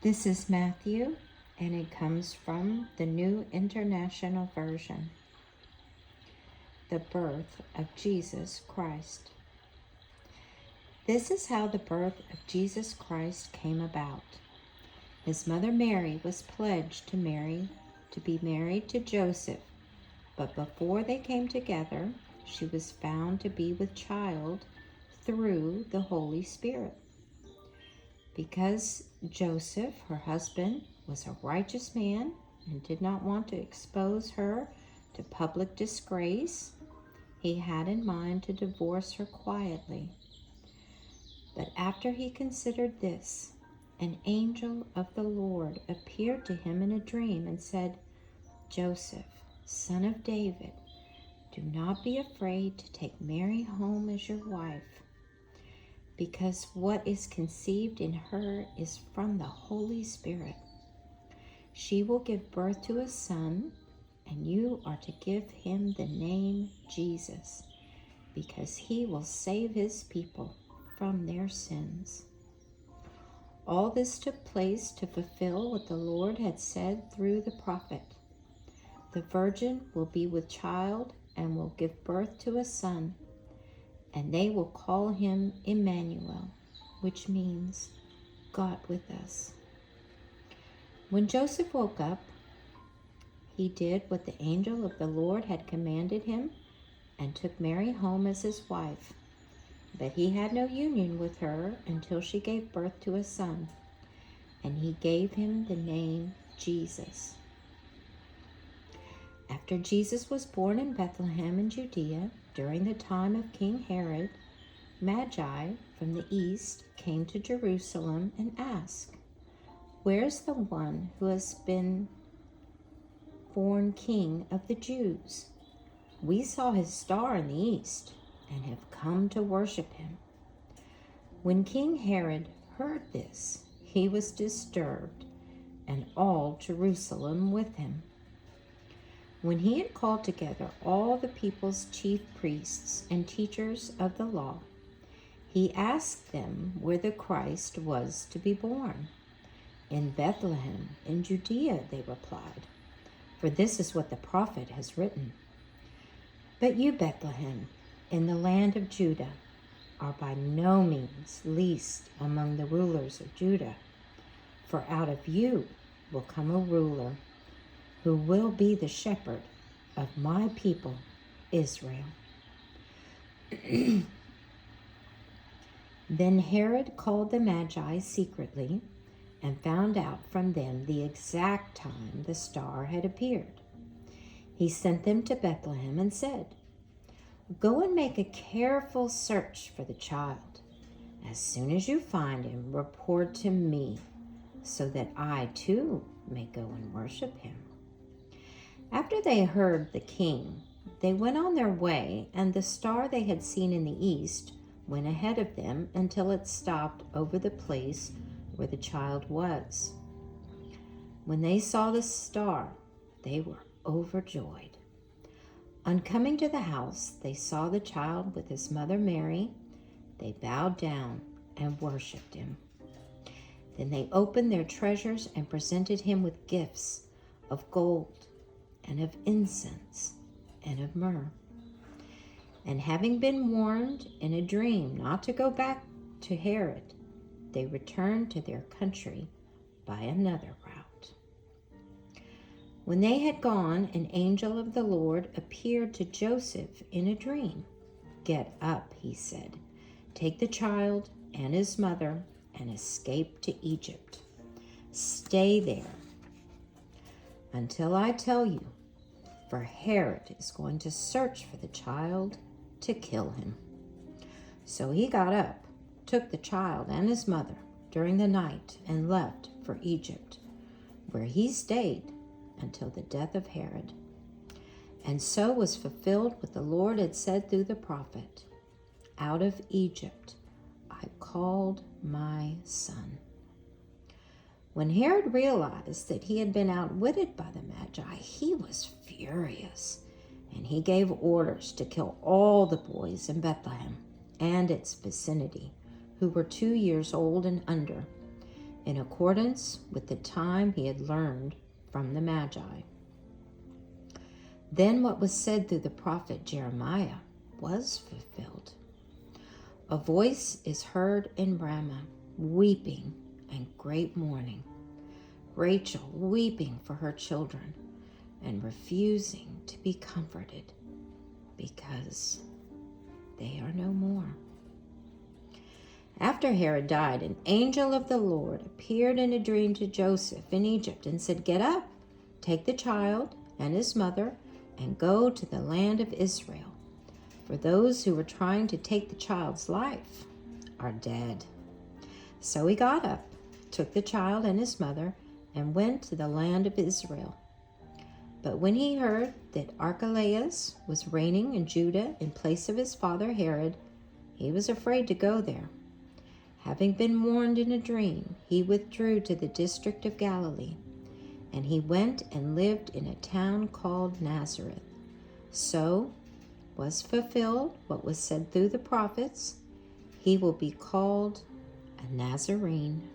This is Matthew, and it comes from the New International Version. The birth of Jesus Christ. This is how the birth of Jesus Christ came about. His mother Mary was pledged to be married to Joseph, but before they came together, she was found to be with child through the Holy Spirit. Because Joseph, her husband, was a righteous man and did not want to expose her to public disgrace, he had in mind to divorce her quietly. But after he considered this, an angel of the Lord appeared to him in a dream and said, "Joseph, son of David, do not be afraid to take Mary home as your wife, because what is conceived in her is from the Holy Spirit. She will give birth to a son, and you are to give him the name Jesus, because he will save his people from their sins." All this took place to fulfill what the Lord had said through the prophet. The virgin will be with child and will give birth to a son, and they will call him Emmanuel, which means God with us. When Joseph woke up, he did what the angel of the Lord had commanded him and took Mary home as his wife. But he had no union with her until she gave birth to a son, and he gave him the name Jesus. After Jesus was born in Bethlehem in Judea, during the time of King Herod, Magi from the east came to Jerusalem and asked, "Where's the one who has been born King of the Jews? We saw his star in the east and have come to worship him." When King Herod heard this, he was disturbed, and all Jerusalem with him. When he had called together all the people's chief priests and teachers of the law, he asked them where the Christ was to be born. "In Bethlehem, in Judea," they replied, "for this is what the prophet has written. But you, Bethlehem, in the land of Judah, are by no means least among the rulers of Judah, for out of you will come a ruler who will be the shepherd of my people, Israel." Then Herod called the Magi secretly and found out from them the exact time the star had appeared. He sent them to Bethlehem and said, "Go and make a careful search for the child. As soon as you find him, report to me, so that I too may go and worship him." After they heard the king, they went on their way, and the star they had seen in the east went ahead of them until it stopped over the place where the child was. When they saw the star, they were overjoyed. On coming to the house, they saw the child with his mother Mary. They bowed down and worshipped him. Then they opened their treasures and presented him with gifts of gold and of incense and of myrrh. And having been warned in a dream not to go back to Herod, they returned to their country by another route. When they had gone, an angel of the Lord appeared to Joseph in a dream. "Get up," he said, "take the child and his mother and escape to Egypt. Stay there until I tell you, for Herod is going to search for the child to kill him." So he got up, took the child and his mother during the night, and left for Egypt, where he stayed until the death of Herod. And so was fulfilled what the Lord had said through the prophet, "Out of Egypt I called my son." When Herod realized that he had been outwitted by the Magi, he was furious, and he gave orders to kill all the boys in Bethlehem and its vicinity who were 2 years old and under, in accordance with the time he had learned from the Magi. Then what was said through the prophet Jeremiah was fulfilled. A voice is heard in Ramah, weeping and great mourning, Rachel weeping for her children and refusing to be comforted because they are no more. After Herod died, an angel of the Lord appeared in a dream to Joseph in Egypt and said, "Get up, take the child and his mother, and go to the land of Israel, for those who were trying to take the child's life are dead." So he got up, took the child and his mother, and went to the land of Israel. But when he heard that Archelaus was reigning in Judah in place of his father Herod, he was afraid to go there. Having been warned in a dream, he withdrew to the district of Galilee, and he went and lived in a town called Nazareth. So was fulfilled what was said through the prophets, "He will be called a Nazarene."